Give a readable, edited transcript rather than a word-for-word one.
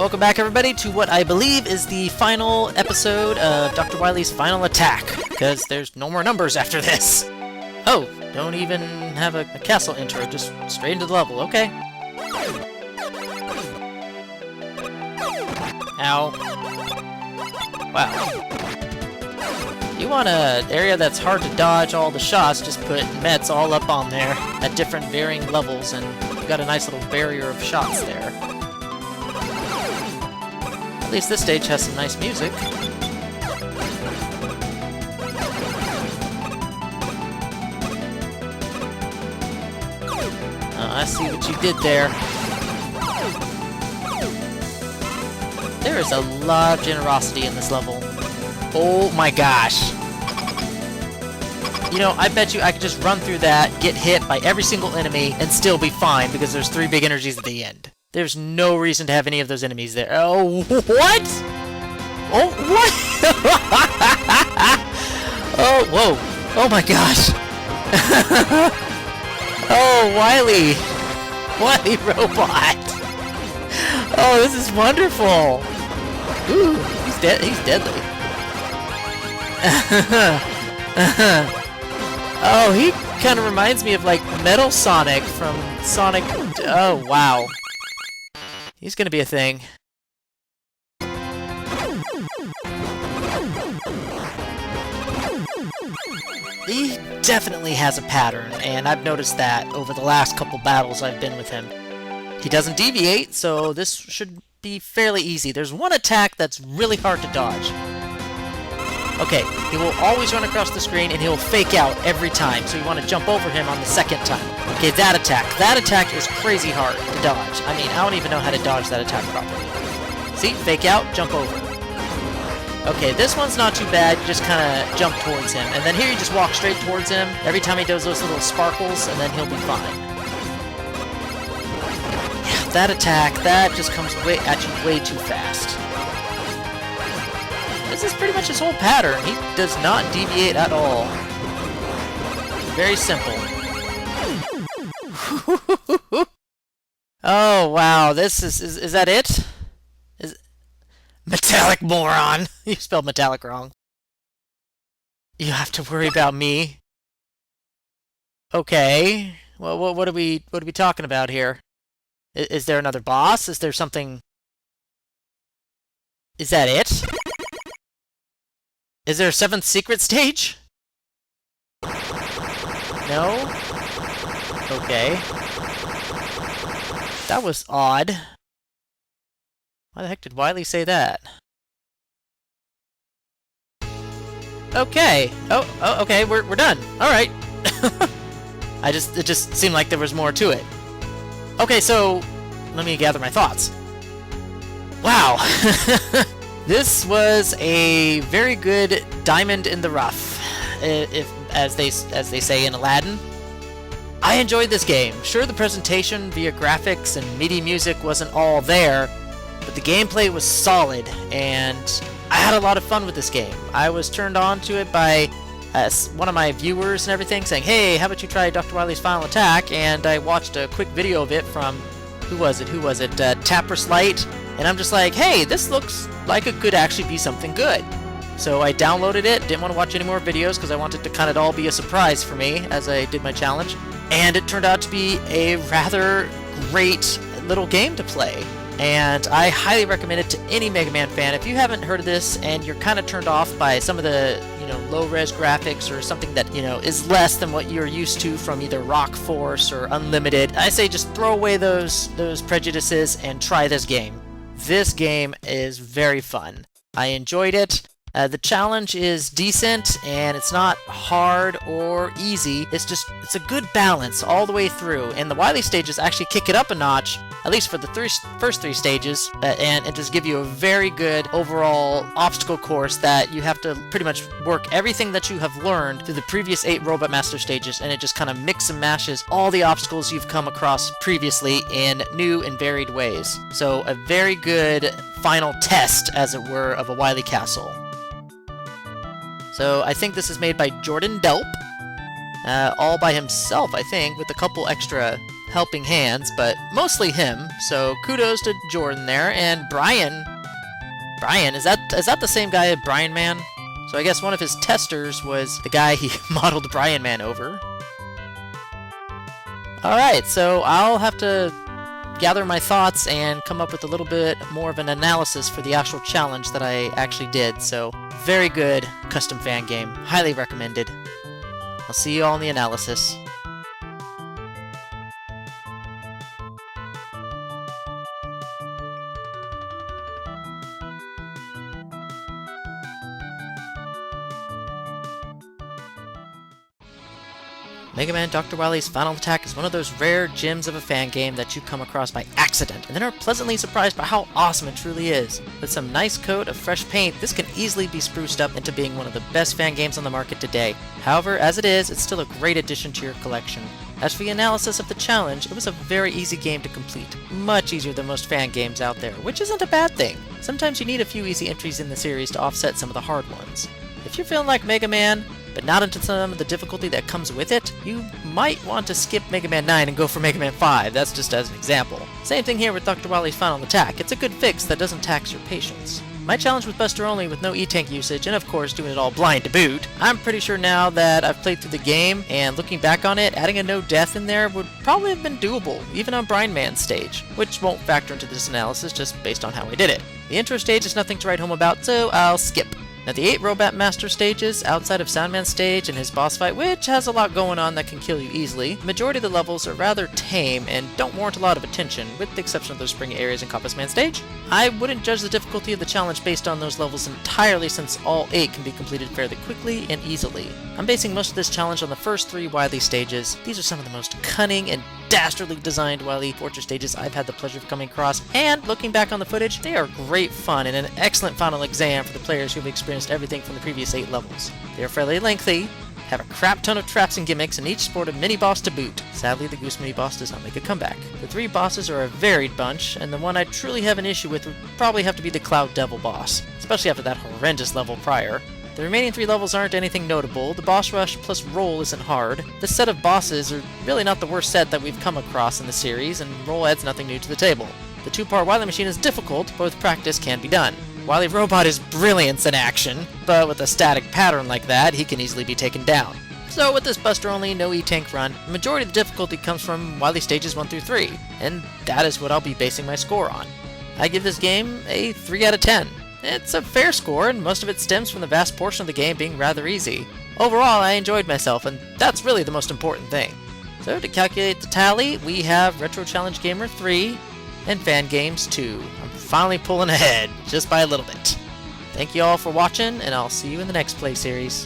Welcome back, everybody, to what I believe is the final episode of Dr. Wily's Final Attack, because there's no more numbers after this. Oh, don't even have a castle intro, just straight into the level, okay. Ow. Wow. You want an area that's hard to dodge all the shots, just put mets all up on there at different varying levels, and you've got a nice little barrier of shots there. At least this stage has some nice music. I see what you did there. There is a lot of generosity in this level. Oh my gosh. You know, I bet you I could just run through that, get hit by every single enemy, and still be fine because there's 3 big energies at the end. There's no reason to have any of those enemies there. Oh, what? Oh, what? Oh, whoa. Oh my gosh. Oh, Wily. Wily robot. Oh, this is wonderful. Ooh, he's dead. He's deadly. Oh, he kind of reminds me of like Metal Sonic from Sonic. Oh, wow. He's gonna be a thing. He definitely has a pattern, and I've noticed that over the last couple battles I've been with him. He doesn't deviate, so this should be fairly easy. There's one attack that's really hard to dodge. Okay, he will always run across the screen, and he'll fake out every time, so you want to jump over him on the second time. Okay, that attack. That attack is crazy hard to dodge. I mean, I don't even know how to dodge that attack properly. See? Fake out, jump over. Okay, this one's not too bad. You just kind of jump towards him. And then here you just walk straight towards him every time he does those little sparkles, and then he'll be fine. Yeah, that attack, that just comes at you way too fast. This is pretty much his whole pattern. He does not deviate at all. Very simple. Oh, wow. This is that it? Metallic moron! You spelled metallic wrong. You have to worry about me. Okay. Well, what are we talking about here? Is there another boss? Is there something? Is that it? Is there a 7th secret stage? No? Okay. That was odd. Why the heck did Wily say that? Okay. Oh, okay, we're done. Alright. It just seemed like there was more to it. Okay, so let me gather my thoughts. Wow. This was a very good diamond in the rough, if as they say in Aladdin. I enjoyed this game. Sure, the presentation via graphics and MIDI music wasn't all there, but the gameplay was solid, and I had a lot of fun with this game. I was turned on to it by one of my viewers and everything saying, hey, how about you try Dr. Wily's Final Attack? And I watched a quick video of it from, who was it? Tapper's Light. And I'm just like, hey, this looks like it could actually be something good. So I downloaded it, didn't want to watch any more videos because I wanted to kind of all be a surprise for me as I did my challenge. And it turned out to be a rather great little game to play. And I highly recommend it to any Mega Man fan. If you haven't heard of this and you're kind of turned off by some of the, low-res graphics or something that, is less than what you're used to from either Rock Force or Unlimited, I say just throw away those prejudices and try this game. This game is very fun. I enjoyed it. The challenge is decent, and it's not hard or easy. It's a good balance all the way through, and the Wily stages actually kick it up a notch, at least for the first 3 stages, and it just give you a very good overall obstacle course that you have to pretty much work everything that you have learned through the previous 8 Robot Master stages, and it just kind of mix and mashes all the obstacles you've come across previously in new and varied ways. So a very good final test, as it were, of a Wily Castle. So I think this is made by Jordan Delp, all by himself, I think, with a couple extra helping hands, but mostly him, so kudos to Jordan there. And Brian, is that the same guy, Brian Man? So I guess one of his testers was the guy he modeled Brian Man over. Alright, so I'll have to gather my thoughts and come up with a little bit more of an analysis for the actual challenge that I actually did. So, very good custom fan game. Highly recommended. I'll see you all in the analysis. Mega Man Dr. Wily's Final Attack is one of those rare gems of a fan game that you come across by accident, and then are pleasantly surprised by how awesome it truly is. With some nice coat of fresh paint, this can easily be spruced up into being one of the best fan games on the market today. However, as it is, it's still a great addition to your collection. As for the analysis of the challenge, it was a very easy game to complete. Much easier than most fan games out there, which isn't a bad thing. Sometimes you need a few easy entries in the series to offset some of the hard ones. If you're feeling like Mega Man, but not into some of the difficulty that comes with it, you might want to skip Mega Man 9 and go for Mega Man 5, that's just as an example. Same thing here with Dr. Wily's Final Attack, it's a good fix that doesn't tax your patience. My challenge with Buster Only with no E-Tank usage, and of course doing it all blind to boot, I'm pretty sure now that I've played through the game, and looking back on it, adding a no death in there would probably have been doable, even on Brian Man's stage, which won't factor into this analysis just based on how I did it. The intro stage is nothing to write home about, so I'll skip. Now the 8 Robot Master stages, outside of Soundman's stage and his boss fight, which has a lot going on that can kill you easily, the majority of the levels are rather tame and don't warrant a lot of attention, with the exception of those springy areas in Compass Man stage. I wouldn't judge the difficulty of the challenge based on those levels entirely, since all 8 can be completed fairly quickly and easily. I'm basing most of this challenge on the first 3 Wily stages. These are some of the most cunning and dastardly designed Wily Fortress stages I've had the pleasure of coming across, and looking back on the footage, they are great fun and an excellent final exam for the players who have experienced everything from the previous 8 levels. They are fairly lengthy, have a crap ton of traps and gimmicks, and each sport a mini-boss to boot. Sadly, the Goose mini-boss does not make a comeback. The 3 bosses are a varied bunch, and the one I truly have an issue with would probably have to be the Cloud Devil boss, especially after that horrendous level prior. The remaining 3 levels aren't anything notable, the boss rush plus roll isn't hard. This set of bosses are really not the worst set that we've come across in the series, and roll adds nothing new to the table. The 2-part Wily machine is difficult, but with practice can be done. Wily Robot is brilliance in action, but with a static pattern like that, he can easily be taken down. So with this Buster Only no E-Tank run, the majority of the difficulty comes from Wily stages 1 through 3, and that is what I'll be basing my score on. I give this game a 3 out of 10. It's a fair score, and most of it stems from the vast portion of the game being rather easy. Overall, I enjoyed myself, and that's really the most important thing. So to calculate the tally, we have Retro Challenge Gamer 3 and Fan Games 2. I'm finally pulling ahead, just by a little bit. Thank you all for watching, and I'll see you in the next play series.